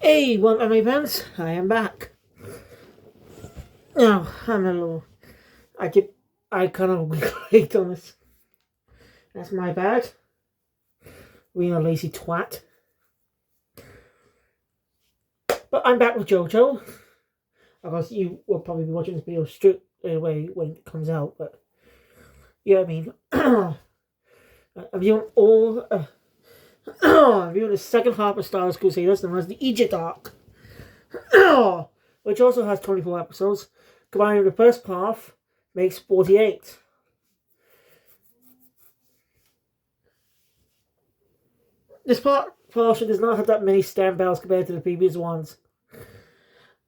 Hey, one of my friends, I am back. Now, I'm a little. I kind of late on this. That's my bad. Being a lazy twat. But I'm back with JoJo. Of course, you will probably be watching this video straight away when it comes out, but you know what I mean. I'm viewing I'm viewing the second half of Stardust Crusaders, known as the Egypt arc, which also has 24 episodes. Combining the first half makes 48. This portion does not have that many stand battles compared to the previous ones,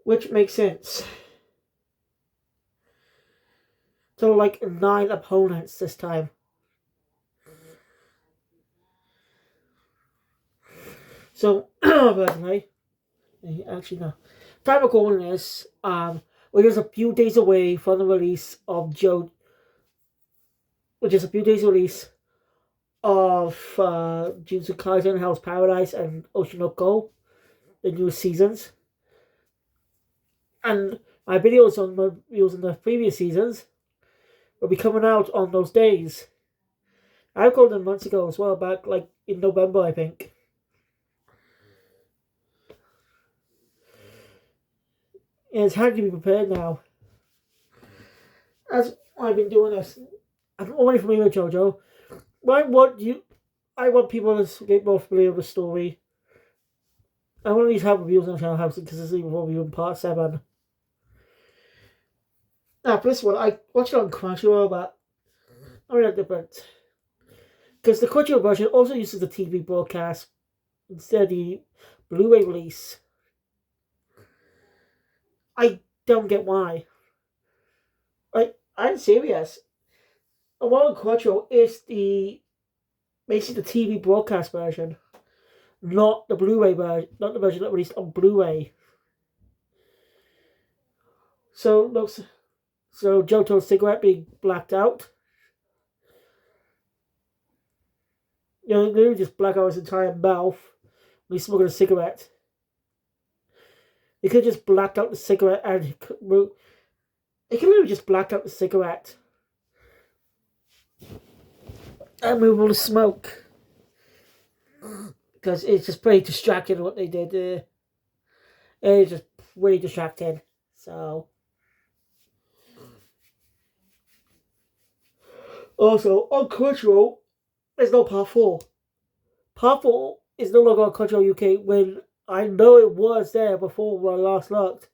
which makes sense. So, like 9 opponents this time. So, personally, actually no. Time of recording this, we're just a few days away from the release of Jujutsu Kaisen, Hell's Paradise, and Oshinoko, the new seasons. And my videos on the previous seasons will be coming out on those days. I recorded them months ago as well, back like in November, I think. And it's hard to be prepared now. As I've been doing this, I'm already familiar with JoJo. I want people to get more familiar with the story. I want to have reviews on the channel, because this is even more review in part 7. Now, for this one, I watched it on Crunchyroll, but I mean, different. Because the Crunchyroll version also uses the TV broadcast instead of the Blu-ray release. I don't get why. I'm serious. A lot of Crunchyroll is basically the TV broadcast version, not the Blu-ray version, not the version that released on Blu-ray. So JoJo's cigarette being blacked out. You know, literally just black out his entire mouth when he's smoking a cigarette. He could have just blacked out the cigarette and he could literally just blacked out the cigarette and move all the smoke. Because it's just pretty distracting what they did there. It's just really distracting. So. Also, on Crunchyroll, there's no Part 4. Part 4 is no longer on Crunchyroll UK when I know it was there before when I last looked.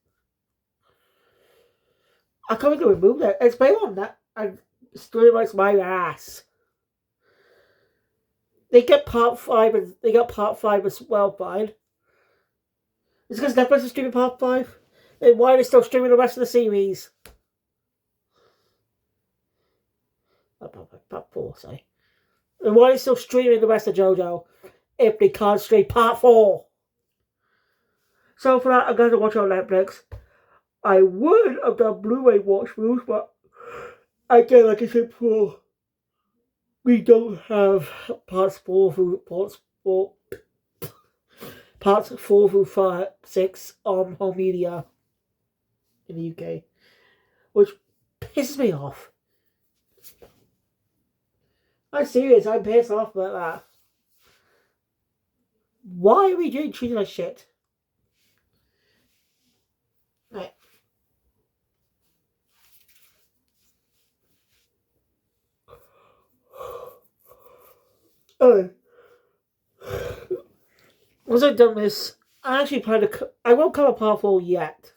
I can't even remove that. It's playing on that and straight rights my ass. They got part 5 as well, fine. It's because Netflix is streaming part 5. Then why are they still streaming the rest of the series? Part 4, sorry. And why are they still streaming the rest of JoJo if they can't stream part 4? So for that, I'm going to watch it on Netflix. I would have done Blu-ray watch throughs, but again, like I said before, we don't have parts 4 through 6 on home media in the UK, which pisses me off. I'm serious, I'm pissed off about that. Why are we treating like shit? Right. Oh. Once I've done this, I actually plan to. I won't cover part 4 yet.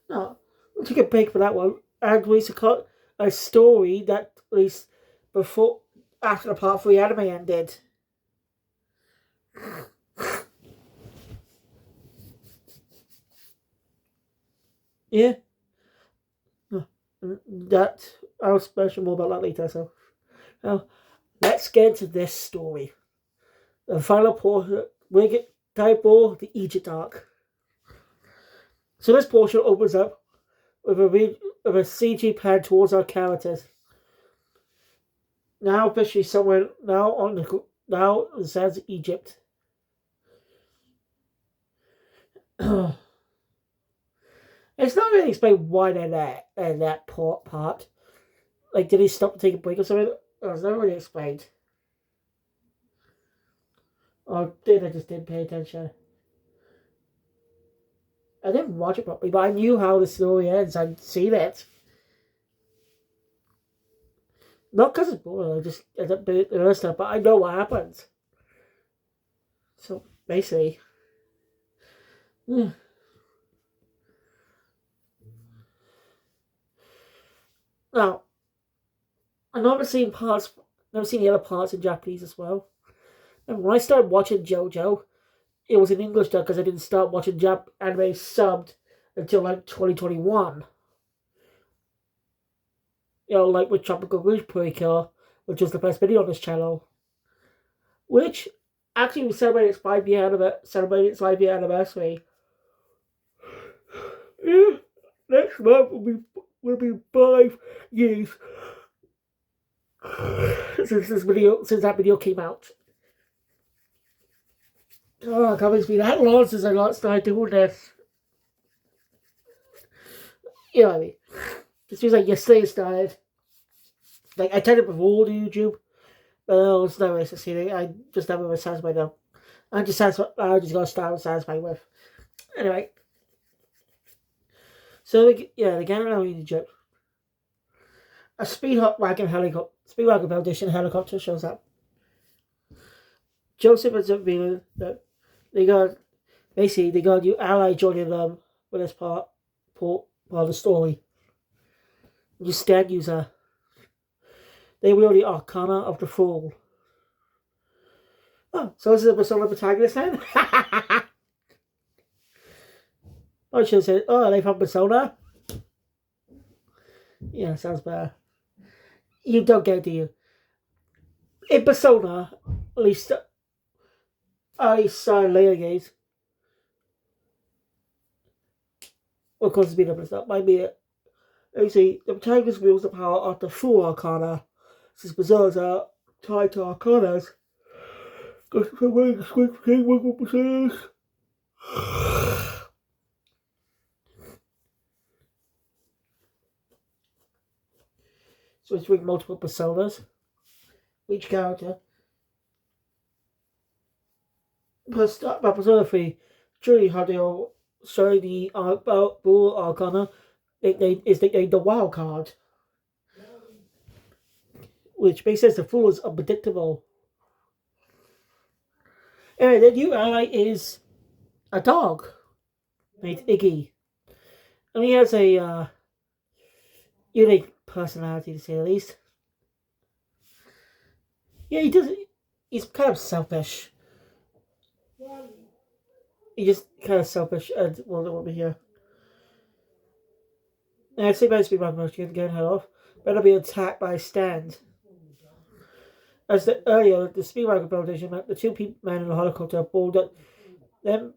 No, I'll take a break for that one and release a story that released after the part 3 anime ended. Yeah. That I'll mention more about that later. So, now let's get into this story. The final portion, we get type 4, the Egypt arc. So this portion opens up with a CG pan towards our characters. Now officially somewhere now in the sands of Egypt. It's not really explained why they're there in that part. Like, did he stop to take a break or something? It's not really explained. Or did I just didn't pay attention? I didn't watch it properly, but I knew how the story ends. I'd seen it. Not because it's boring, I just end up doing the other stuff, but I know what happens. So, basically. Yeah. Now, I've never seen the other parts in Japanese as well. And when I started watching JoJo, it was in English dub because I didn't start watching anime subbed until like 2021. Like with Tropical Rouge Precure, which was the first video on this channel, which actually we celebrated its 5 year anniversary. Yeah, next month will be 5 years since that video came out. Oh, I can't believe it's been that long since I last started doing this. You know what I mean? It feels like yesterday it started. Like, I tried it before the YouTube, but it's no way succeeding. I just never was satisfied now. I just gotta start satisfied with. Anyway. So, the Gannon in Egypt. A Speedwagon Foundation helicopter shows up. Joseph ends up revealing that they got a new ally joining them with this part of the story. You stand user. They wield the Arcana of the Fool. Oh, so this is a Persona protagonist then? I should have said, oh, are they from Persona? Yeah, sounds better. You don't get it, do you? In Persona, at least later games, of course, it's been up and stuff. Might be it. You see, the protagonist wields the power of the Full Arcana, since Personas are tied to Arcanas. So it's with multiple personas. Each character. Persona 3, truly how they all show the Bull Arcana is nicknamed the Wild Card. Which makes sense, the Fool is unpredictable. Anyway, the new ally is a dog named Iggy. And he has a unique personality, to say the least. Yeah, he's kind of selfish. He's just kind of selfish and won't want me here. And I'd say most people have most getting head off. Better be attacked by a stand. As earlier, the Speedwagon Foundation met the two men in the helicopter aboard that them.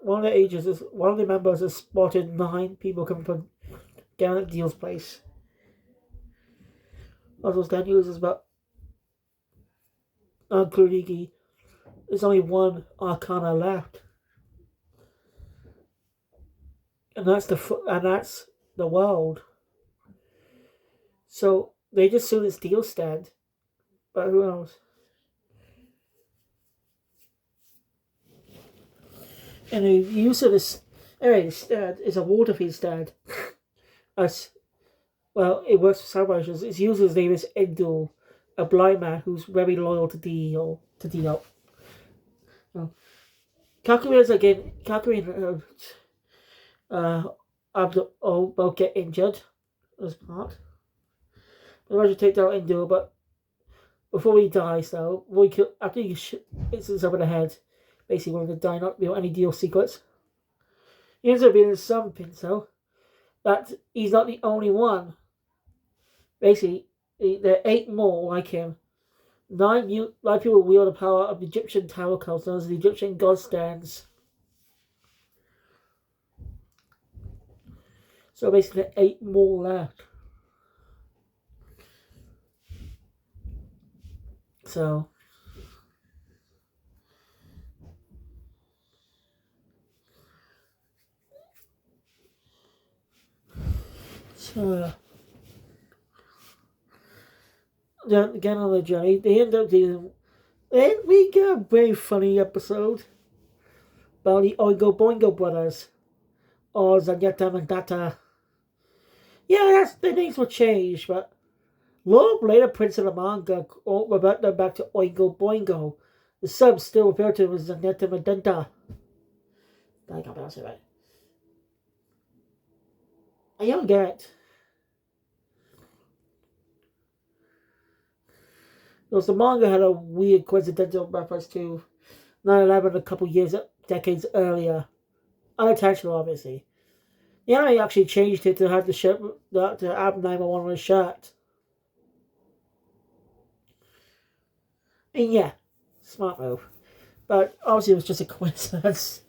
One of the members has spotted 9 people coming from Garrett Deal's place. Of those 10 users, but including there's only one Arcana left, and that's the world. So they just soon as Deal stand, but who knows? And the use of this stand is a water feed stand. As well, it works for celebrations. Its user's name is Endul, a blind man who's very loyal to Dio. Kakurin and both get injured as part. The Roger take down Endul, but before he dies, though, after he hits himself in the head, basically wanting to die, not reveal any Dio secrets. He ends up being something, so that he's not the only one. Basically, there are 8 more like him. 9 people wield the power of the Egyptian tower cults known as the Egyptian god stands. So basically, 8 more left. So So, then again on the journey, they end up doing. Then we get a very funny episode about the Oingo Boingo brothers, or Zageta and Data. Yeah, their names will change, but long later prints of the manga revert them back to Oingo Boingo. The subs still refer to them as Zageta and Data. I can't pronounce it right. I don't get it. Because the manga had a weird coincidental reference to 9/11 a couple decades earlier. Unintentional, obviously. The anime actually changed it to have the shirt, to have 911 on the shirt. And yeah, smart move. But obviously it was just a coincidence.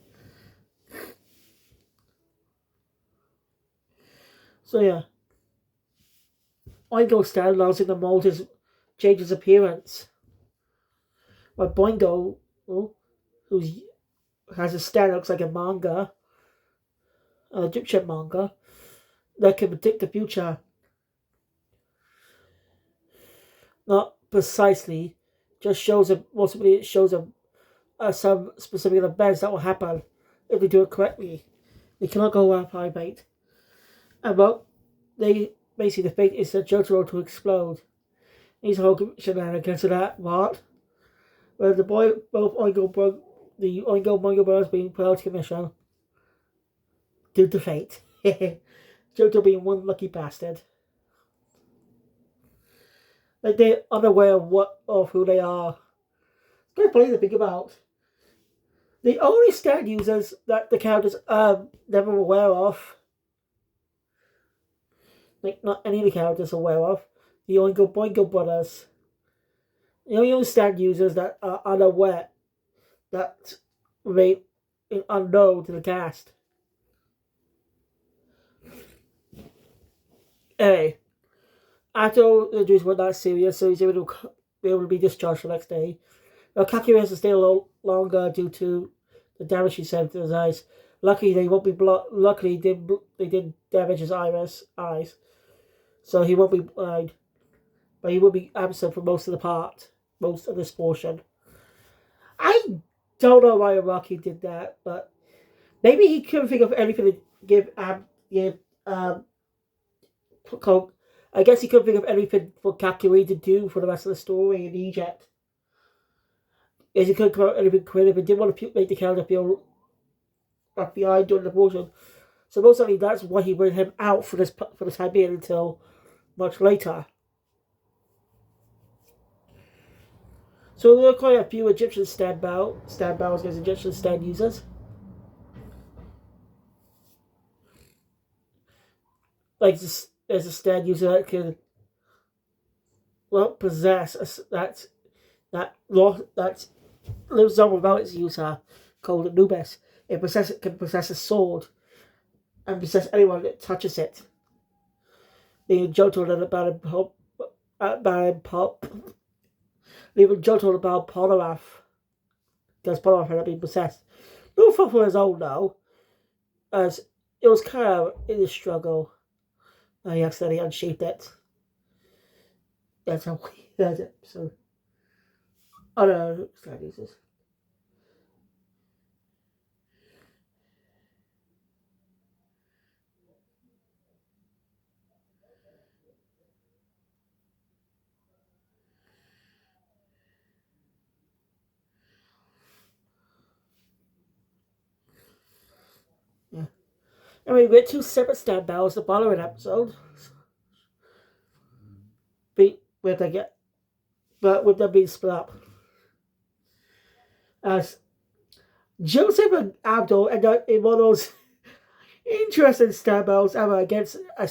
So yeah. Oingo style allows him to mold change his appearance. But Boingo, who has a style that looks like a manga, an Egyptian manga, that can predict the future. Not precisely, just shows it shows some specific events that will happen if they do it correctly. They cannot go up high bait. And well, the fate is for JoJo to explode. These whole shenanigans of that what? Where the Oingo Boingo brothers being put out of commission due to fate. JoJo being one lucky bastard. Like they're unaware of who they are. It's very funny to think about. The only stand users that the characters are never aware of, like not any of the characters are aware of, the Oingo Boingo brothers. The only stand users that are unaware, that remain unknown to the cast. Anyway, after the injuries were not serious, so he's able to be discharged the next day. Now Kakiri has to stay a little longer due to the damage he sent to his eyes. Luckily, they won't be Luckily, they did damage his eyes, so he won't be blind. But he will be absent for most of this portion. I don't know why Rocky did that, but maybe he couldn't think of anything to give I guess he couldn't think of anything for Kakiri to do for the rest of the story in Egypt. As he couldn't come up with anything creative and didn't want to make the character feel left behind during the portion. So most likely that's why he brought him out for the time being until much later. So there are quite a few Egyptian stand battles against Egyptian stand users. Like there's a stand user that can possess that lives on without its user, called Anubis. It can possess a sword and possess anyone that touches it. Leaving Johto and about Polnareff. Because Polnareff had been possessed. No fault for his own though, as it was kind of in a struggle. He accidentally unsheathed it. That's how that's it. So I don't know who that uses. Yeah. And we get two separate stand battles the following episode. With them being split up. As Joseph and Abdul end up in one of those interesting stand battles ever against a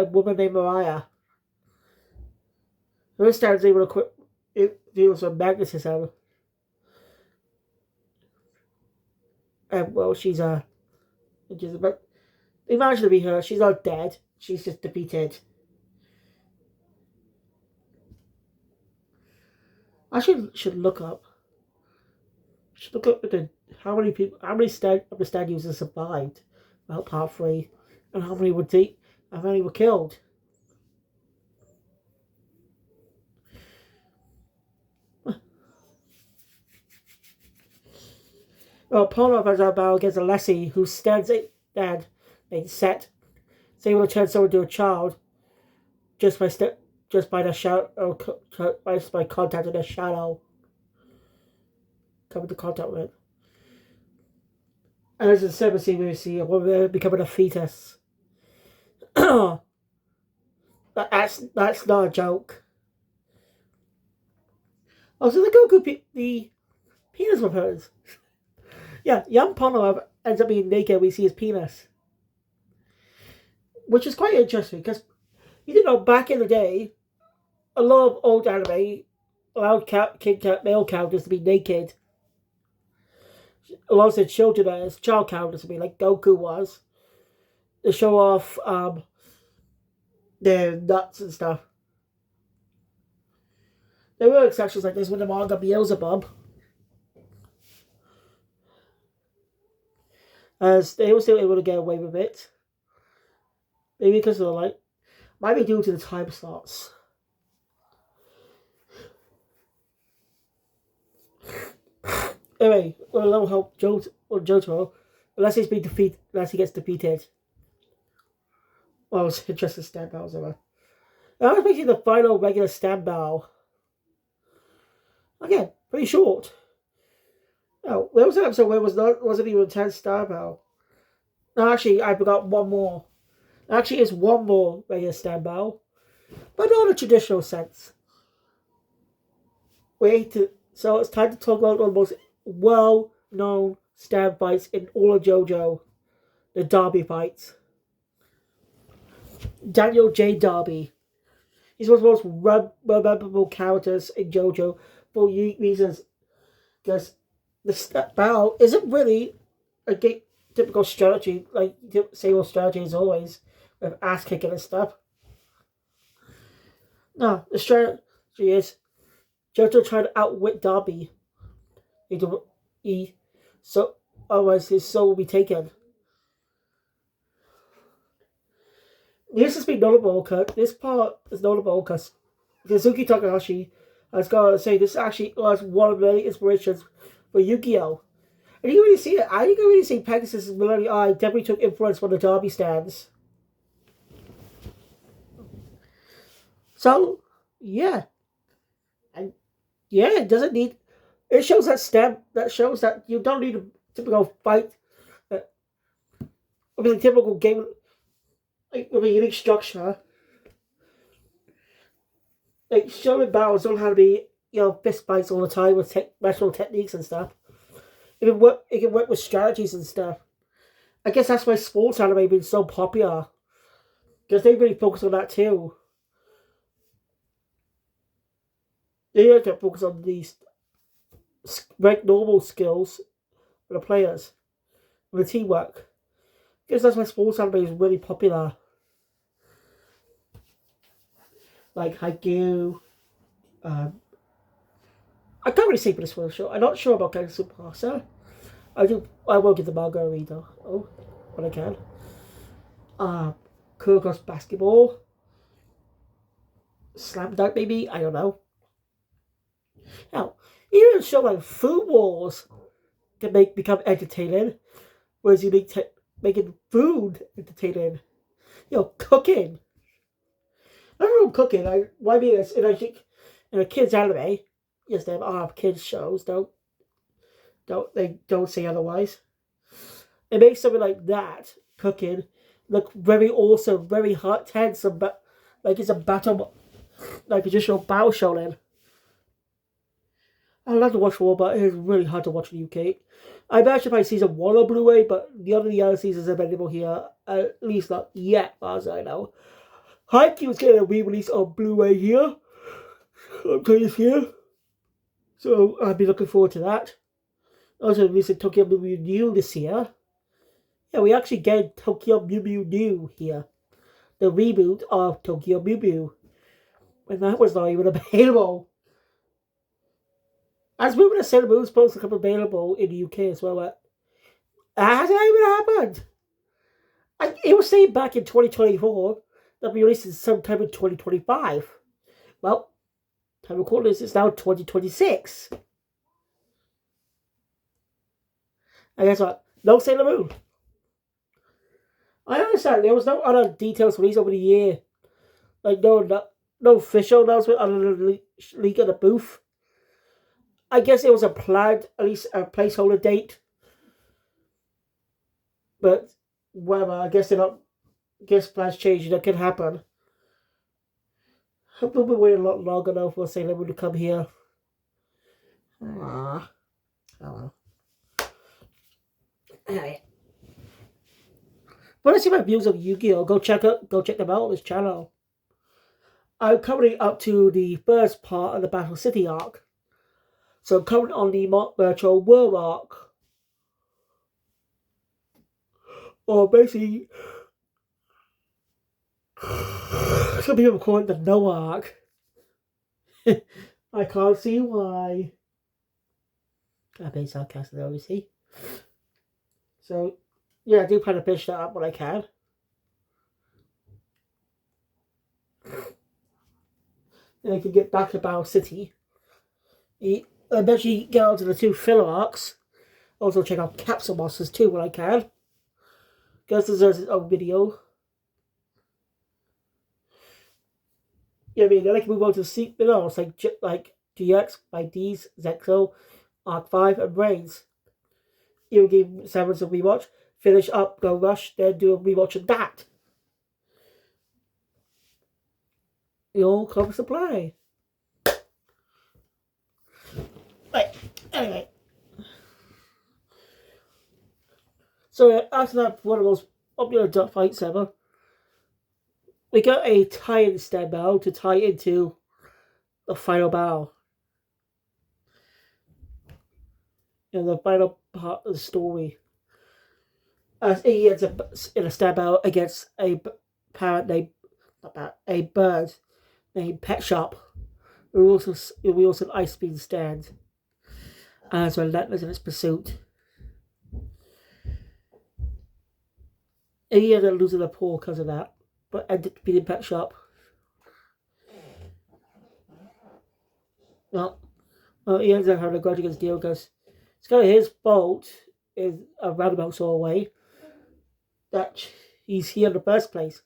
woman named Mariah. This time able to quit it deals with magnetism. And well she's but imagine to be her, she's not dead, she's just defeated. I should look up. How many stand users survived about part 3, and how many and many were killed. Well, Polnareff has a battle against Alessi, who stands it dead, set. Is able to turn someone into a child just by the shadow, just by contacting their shadow. Come into contact with it. And as in the seventh scene, we see a woman becoming a fetus. that's not a joke. Oh, so the Goku the penis repairs. Yeah, young Polnareff ends up being naked. We see his penis, which is quite interesting because you know back in the day, a lot of old anime allowed male characters to be naked. A lot of the children as child characters to be like Goku was to show off their nuts and stuff. There were exceptions like this with the manga Beelzebub, as they were still able to get away with it. Maybe because of the like, might be due to the time slots. Anyway, we'll allow help Jotaro unless he gets defeated. Well, it's just a stand battle, so. Now it's basically the final regular stand battle. Again, pretty short. Now, there was an episode where it wasn't even a 10 star battle. No, actually, I forgot one more. Actually, it's one more regular stand battle, but not in a traditional sense. So it's time to talk about one of the most well-known stand fights in all of JoJo, the Derby fights. Daniel J. Derby. He's one of the most memorable characters in JoJo for reasons. Because the battle isn't really a typical strategy, like same old strategy as always, with ass kicking and stuff. No, the strategy is JoJo trying to outwit Derby. Otherwise his soul will be taken. This has been notable because this part is notable because Kazuki Takahashi has got to say this actually was one of many inspirations for Yu-Gi-Oh! And you can really see it. I think you can really see Pegasus' Millennium Eye definitely took influence from the Derby stands. So, yeah. And yeah, it doesn't need. It shows that you don't need a typical fight. With a typical game with a unique structure. Like showing battles don't have to be, fist fights all the time with special techniques and stuff. It can work with strategies and stuff. I guess that's why sports anime has been so popular. Because they really focus on that too. They don't get focused on these normal skills for the players. And the teamwork. Because that's why sports anime is really popular. Like Haikyuu. I can't really say for this one show. I'm not sure about Ken Supasa. I will give the manga a read though. Oh, when I can. Kuroko's Basketball. Slam Dunk maybe? I don't know. Now, even a show like Food Wars can become entertaining. Whereas you making food entertaining. Cooking. Not from cooking. Why be this? In a kids anime, yes, they have kids shows. Don't say otherwise. It makes something like that cooking look very awesome, very hot, tense, like it's a battle, like a traditional battle show. Then I love to watch war, but it's really hard to watch in the UK. I imagine by season 1 on Blu-ray, but the other seasons are available here. At least not yet, as far as I know. Haikyuu is getting a re-release on Blu-ray here. I'm this year. So I'll be looking forward to that. Also releasing Tokyo Mew Mew New this year. Yeah, we actually get Tokyo Mew Mew New here. The reboot of Tokyo Mew Mew. And that was not even available. As Moving to Cinema was supposed to come available in the UK as well. But it hasn't even happened. It was saying back in 2024 That'll be released sometime in 2025. Well, time of recording this is now 2026. And guess what? No Sailor Moon. I understand there was no other details released over the year. Like no official announcement other than the leak at the booth. I guess it was a planned, at least a placeholder date. But whatever, I guess they're not. I guess plans change. That can happen. We'll be waiting a lot longer now for Sailor Moon to come here. Ah, oh well. Anyway, want to see my views on Yu-Gi-Oh? Go check them out on this channel. I'm currently up to the first part of the Battle City arc. So I'm currently on the Virtual World arc. Or basically, some people call it the No arc. I can't see why. I'm being sarcastic, obviously. So, yeah, I do plan to finish that up when I can. And I can get back to Battle City. Eventually get on to the 2 filler arcs. Also check out Capsule Monsters too when I can. Guess deserves its own video. Yeah, I mean, then I can move on to spin-offs like GX by D's, Zexo, Arc 5, and Brains. Even give 7 a rewatch, finish up, go rush, then do a rewatch of that. It all comes to play. Right, anyway. So after that, one of the most popular duck fights ever, we got a tie-in stab battle to tie into the final battle. And the final part of the story. As he ends up in a stab battle against a parrot named, a bird named Pet Shop, who also an ice speed stand, as relentless in its pursuit. And he ended up losing a paw because of that, but ended up beating Pet Shop. Well, he ends up having a grudge against Dio because it's kind of his fault in a roundabout sort of way that he's here in the first place.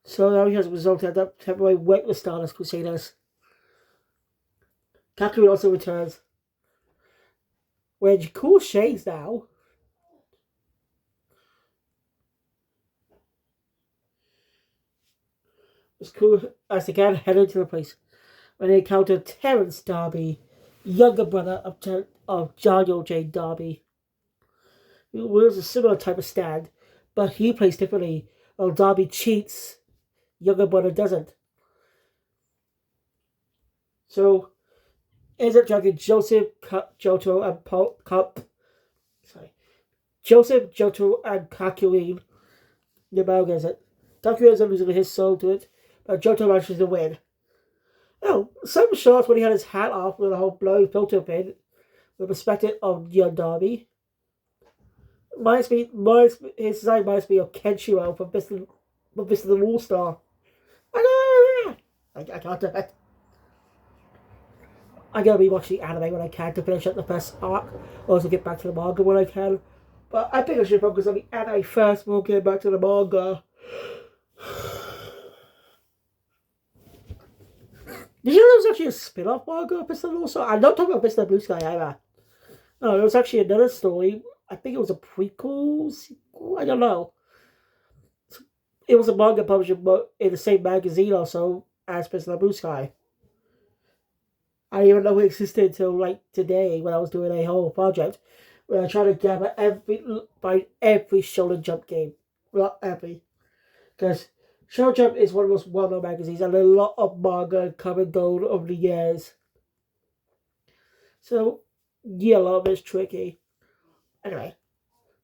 So now he has a result of that temporary work with Stardust Crusaders. Kakuri also returns. Wearing cool shades now. It's cool as they get headed to the place when they encounter Terrence Darby, younger brother of Jaryo J. Darby. He wears a similar type of stand, but he plays differently. While Darby cheats, younger brother doesn't. So, ends up dragging Joseph, Johto, and Joseph, Johto, and Kakyoin. The battle gets it. Kakyoin ends up losing his soul to it, but Johto manages to win. Oh, some shots when he had his hat off with a whole blowy filter pin, the perspective of young Darby. His design reminds me of Kenshiro from Vista the Wall Star. I can't do it. I'm going to be watching the anime when I can to finish up the first arc. Also get back to the manga when I can. But I think I should focus on the anime first before getting back to the manga. Did you know there was actually a spin-off manga of Vista the Wall Star? I'm not talking about Vista Blue Sky either. No, there was actually another story. I think it was a prequel, sequel, I don't know. It was a manga published in the same magazine also as Vista Blue Sky. I didn't even know it existed until like today when I was doing a whole project where I tried to gather every Shonen Jump game. Not every. Because Shonen Jump is one of the most well-known magazines and a lot of manga come and go over the years. So, yeah, a lot of it's tricky. Anyway.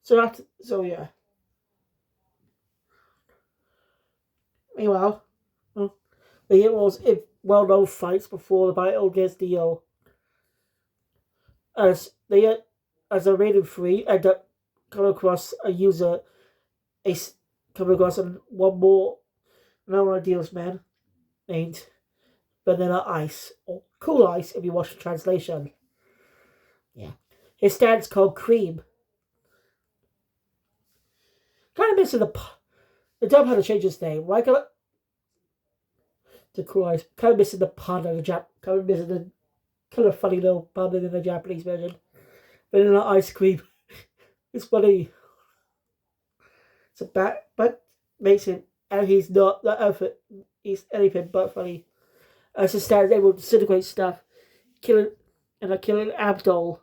So yeah. Meanwhile, the heroes in well-known fights before the battle against Dio. As the remaining 3 end up coming across a come across one more No Ideals man named Vanilla Ice, or Cool Ice if you watch the translation. Yeah. His stand's called Cream. Kind of missing the dub had to change his name. Like to Cool Ice. Kind of missing the pun of the kind of missing the kind of funny little pun in the Japanese version. Vanilla Ice Cream. It's funny. It's a bad, but makes him, and he's not that effort. He's anything but funny. As he stands able to disintegrate stuff, killing Abdul.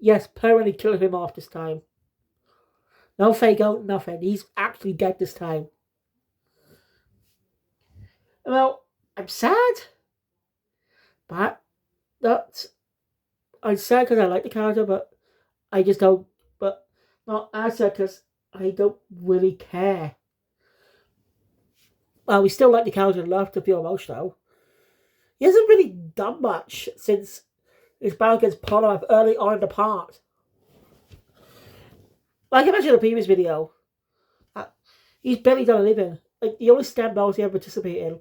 Yes, permanently killing him off this time. No fake out, nothing. He's actually dead this time. Well, I'm sad, but I'm sad because I like the character, but I just don't. But not as sad because I don't really care. Well, we still like the character enough to feel emotional. He hasn't really done much since his battle against Polnareff early on in the part. Like I mentioned in the previous video, he's barely done anything. Like the only stand battles he ever participated in,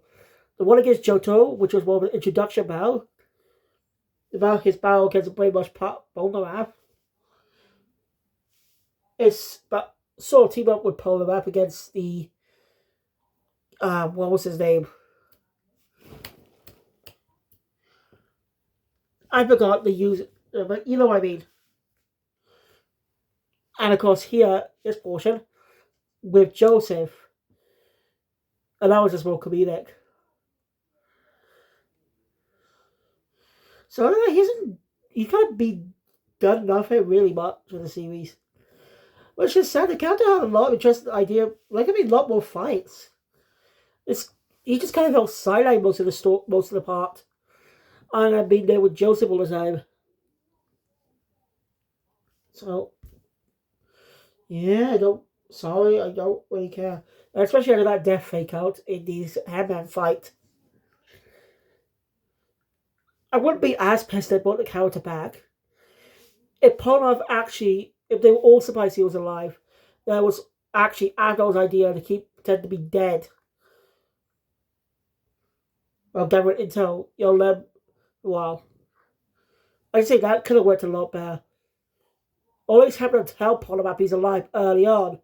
the one against Johto, which was more of an introduction battle, about his battle against pretty much Polnareff. It's but sort of team up with Polnareff against the what was his name? I forgot the user, but you know what I mean. And of course, here, this portion, with Joseph, and that was just more comedic. So he can't be done nothing really much in the series. Which is sad. The character had a lot of interesting idea, like a lot more fights. He just kind of felt sidelined most of the part. And I've been there with Joseph all the time. So yeah, I don't really care. Especially after that death fake out in these Handman fight. I wouldn't be as pissed if they brought the character back. If they were all surprised he was alive, that was actually Adol's idea to pretend to be dead. Well, Gabriel Intel, wow. I'd say that could have worked a lot better. Always having to tell Polnareff he's alive early on,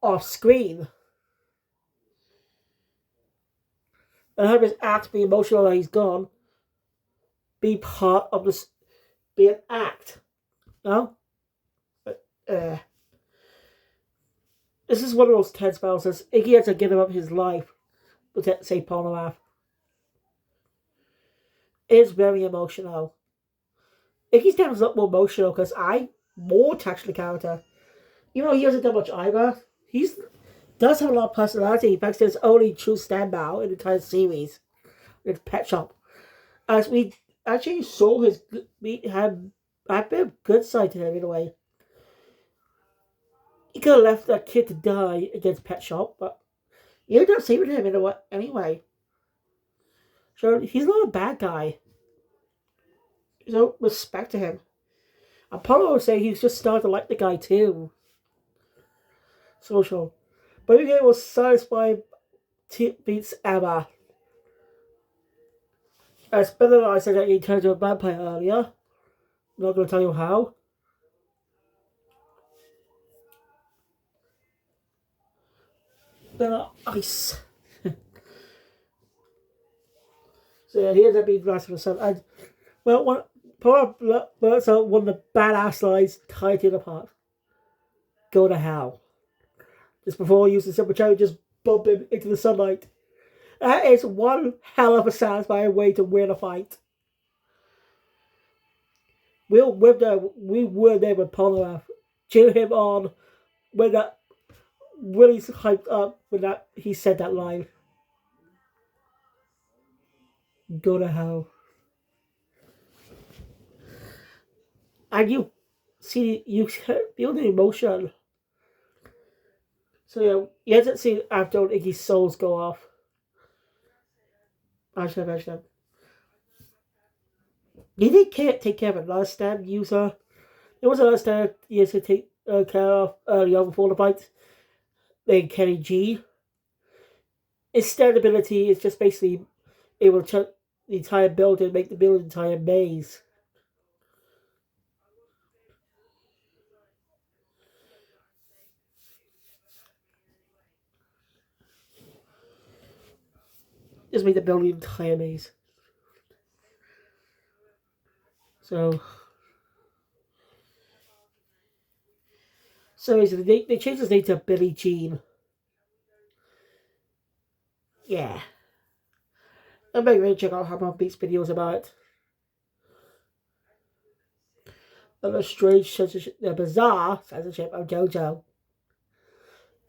off screen. And have his act be emotional that he's gone, be part of this, be an act. No? But, this is one of those tense battles that Iggy had to give up his life to save Polnareff. It's very emotional. Iggy's death is a lot more emotional because I'm more attached to the character. Even though he hasn't done much either, he does have a lot of personality thanks to his only true standout in the entire series. It's Pet Shop. As we actually saw had a bit of good side to him in a way. He could have left that kid to die against Pet Shop, but you ended up saving him in a way anyway. So he's not a bad guy. So respect to him. Apollo would say he's just starting to like the guy too. Social. But we was satisfied beats Emma. It's better than I said that he turned into a vampire earlier. I'm not going to tell you how. Then ice. So yeah, he ends up being the last of the sun. And well, one works out one of the badass lines tied to the part. Go to hell. Just before he used the super cherry, just bump him into the sunlight. That is one hell of a satisfying way to win a fight. We were there with Polnareff, cheering him on when that really hyped up when he said that line. Go to hell. And you feel the emotion. So yeah, you had to see after Iggy's souls go off. I should have mentioned that. He did take care of it last stand user. There was a last stand he had to take care of early on before the fight. main Kenny G. Its stand ability is just basically able to turn the entire building, make the building entire maze. Just make the building entire maze. So they changed his name to Billie Jean. Yeah. I'm very ready to check out Hammer Beats videos about it. And the strange censorship, the bizarre censorship of JoJo.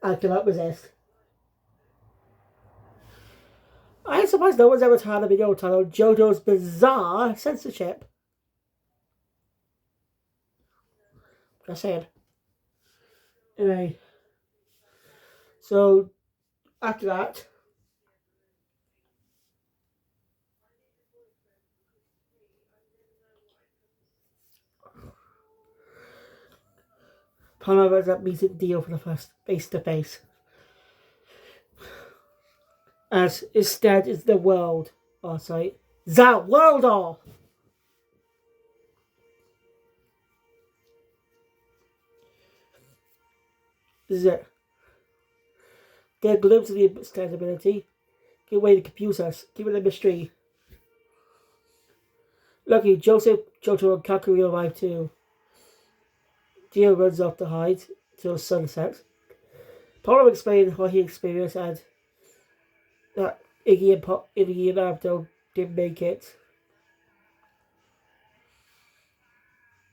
I cannot resist. I am surprised no one's ever had a video titled JoJo's Bizarre Censorship. Just saying. Anyway. So, after that, Palmer ends up meeting Dio for the first face-to-face. As instead is the world. Oh, sorry. The world all! This is it. Get a glimpse of the stand ability. Get away to confuse us. Keep it a mystery. Lucky, Joseph, Jojo, and Kakariko arrive too. Dio runs off to hide till the sun sets. Paulo explained how he experienced and that Iggy and Abdo didn't make it.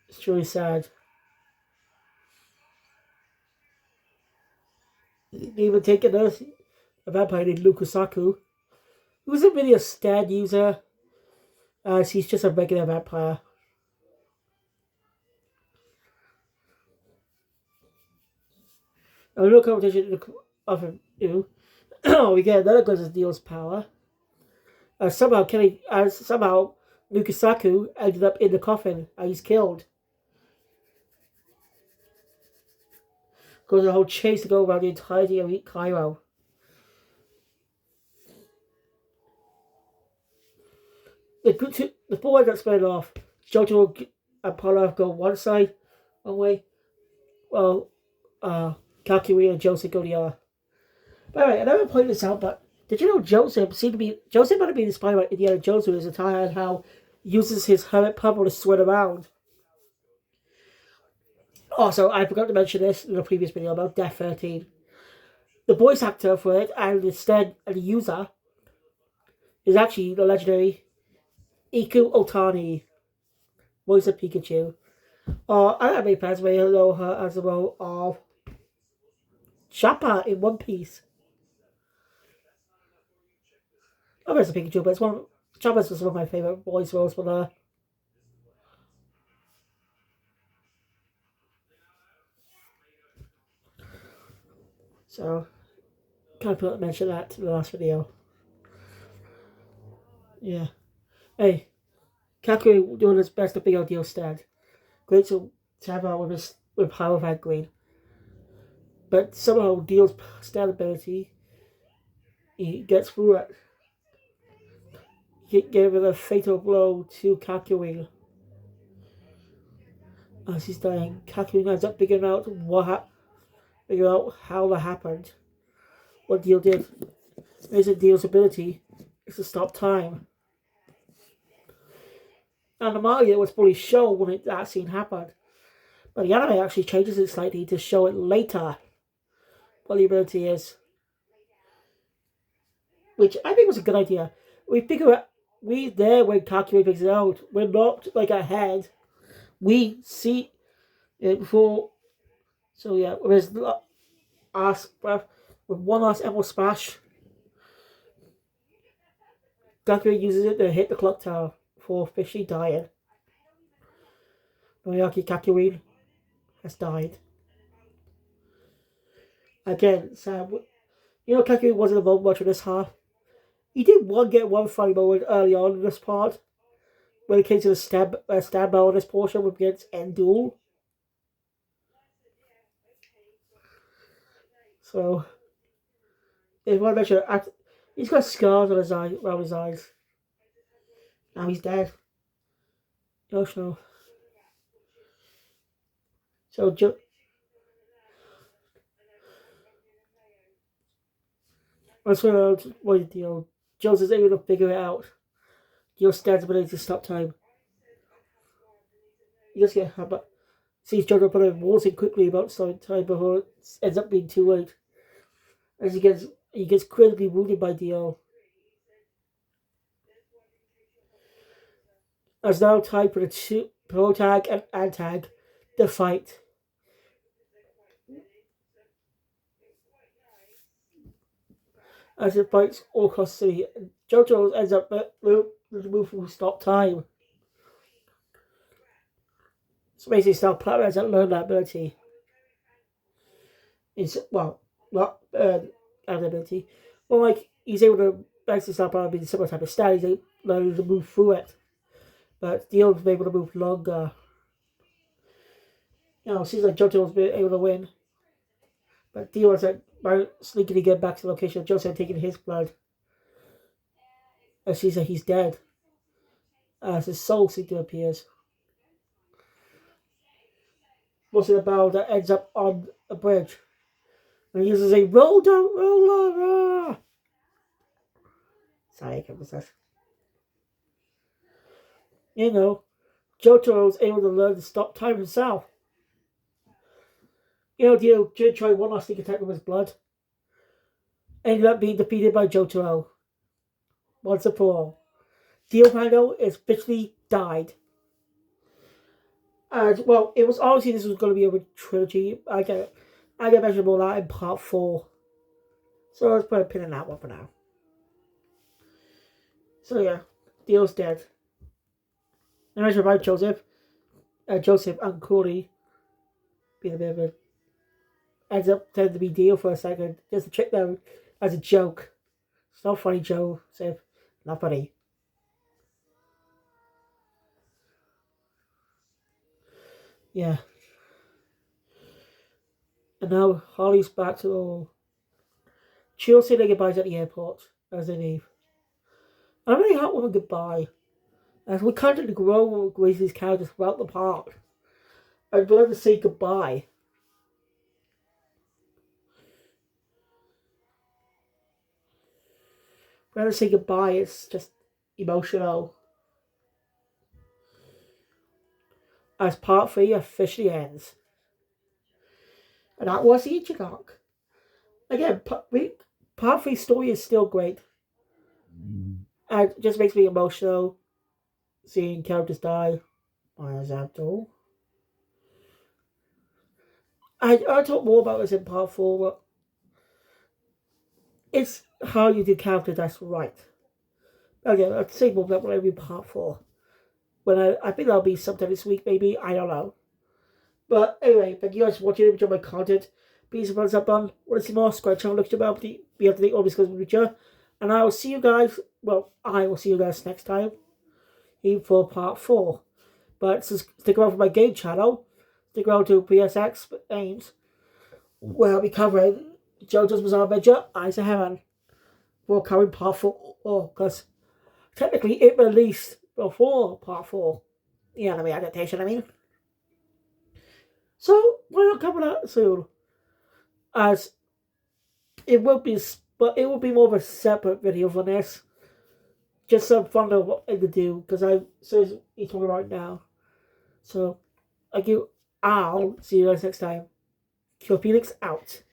It's truly sad. They even taken a vampire named Lukusaku, who isn't really a stand user, as he's just a regular vampire. A little competition of him, we get another glimpse of Dio's power. Somehow Lukusaku ended up in the coffin and he's killed. Goes a whole chase to go around the entirety of Cairo. The four got split off. Jojo and Paula go one way, while Kakui and Joseph go the other. By the way, I never pointed this out, but did you know Joseph might have been inspired by Indiana Jones with his attire and how he uses his hermit purple to swim around. Also, I forgot to mention this in a previous video about Death 13. The voice actor for it, and the user, is actually the legendary Iku Otani, voice of Pikachu. Anime fans may know her as the role of Chappa in One Piece. I miss Pikachu, but Chappa's just one of my favourite voice roles for her. So, can't mention that in the last video. Yeah. Hey, Kakui doing his best to beat out Dio's stand. Great to have out with Power Van Green. But somehow Dio's stand ability, he gets through it. He gave it a fatal blow to Kakui. As he's dying, Kakui ends up figuring out how that happened. What Dio did. Isn't Dio's ability is to stop time. And the manga was fully shown when that scene happened. But the anime actually changes it slightly to show it later. What the ability is. Which I think was a good idea. We figure out, we there when Kakui figures it out. We're not like ahead. We see it before. So yeah, with one last Emerald Smash, Kakui uses it to hit the clock tower before officially dying. Noyaki Kakui has died. Again, Sam, Kakui wasn't involved much in this half. He did get one funny moment early on in this part, when it came to the stab battle in this portion against Endul. So, if I want to mention, he's got scars on his eye, around his eyes. Now he's dead. Oh no. So that's what the deal. Jones is able to figure it out. Joe's stands ability to stop time. He just get hammer. Sees Jojo put a walls in quickly about stopping time before it ends up being too late. As he gets critically wounded by Dio. As now time for the two pro tag and antag to fight. As it fights all custody, JoJo ends up with the move will stop time. So basically, Star Platinum hasn't learned that ability. It's well, not ability. Well, like he's able to basically Star Platinum being similar type of style. He's able to move through it, but Dio's been able to move longer. It seems like JoJo's been able to win, but Dio was sneakily get back to the location of Joseph taking his blood. As sees that he's dead. As his soul seems to appears. Was it a barrel that ends up on a bridge? And he uses a roll down, roll over. Sorry, I can't resist. JoJo was able to learn to stop time himself. Dio did try one last sneak attack with his blood. Ended up being defeated by JoJo. Once and for all. Dio Pando is officially died. And, well, it was obviously this was going to be a trilogy. I get it. I get mentioned more that in part 4. So let's put a pin in that one for now. So yeah, Dio's dead. I mentioned about Joseph and Corey being a bit of a ends up tending to be Dio for a second. Just to trick them as a joke. It's not funny, Joseph. Not funny. Yeah. And now Holly's back to all. She'll say their goodbyes at the airport as they leave. I really hope with a goodbye. As we continue to grow with Gracie's characters throughout the park. I'd love to say goodbye. When I say goodbye, it's just emotional. As part 3 officially ends. And that was the intro arc. Again, part 3 story is still great. And it just makes me emotional seeing characters die. Why is that all? I'll talk more about this in part 4, but it's how you do character that's right. Again, I'll say more about that in part 4. When I think that'll be sometime this week, maybe. I don't know. But anyway, thank you guys for watching. Enjoy my content. Please thumbs up button. Want to see more? Subscribe channel. Look about be able to take all this goes in the future. And I will see you guys. Well, I will see you guys next time. Even for part 4. But stick around for my game channel. Stick around to PSX Games. Where I'll be covering JoJo's Bizarre Adventure, Eyes of Heaven. For covering part 4. Because technically it released before part 4. The anime adaptation, I mean. So, why not cover that soon? As it will be, but it will be more of a separate video for this. Just some fun of what I could do, because so he's talking about now. So, I'll see you guys next time. Killer Felix out.